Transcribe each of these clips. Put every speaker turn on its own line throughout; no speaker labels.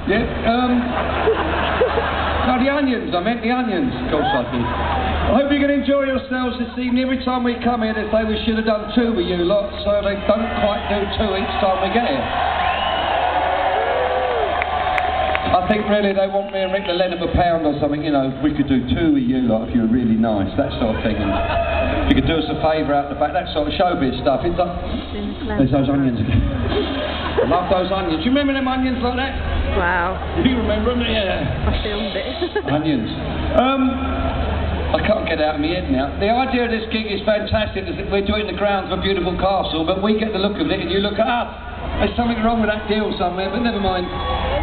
Yeah. No, the onions. I meant the onions. Of course I did. I hope you can enjoy yourselves this evening. Every time we come here, they say we should have done 2 with you lot, so they don't quite do 2 each time we get here. I think really they want me and Rick to lend them £1 or something, you know, we could do 2 with you lot if you were really nice, that sort of thing. And if you could do us a favour out the back, that sort of showbiz stuff. It's like, there's those onions again. I love those onions. You remember them onions like that?
Wow.
You remember them? Yeah.
I filmed it.
Onions. I can't get it out of my head now. The idea of this gig is fantastic. We're doing the grounds of a beautiful castle, but we get the look of it and you look at us. There's something wrong with that deal somewhere, but never mind.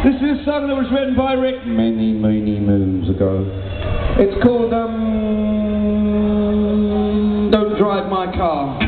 This is a song that was written by Rick many, many moons ago. It's called, Don't Drive My Car.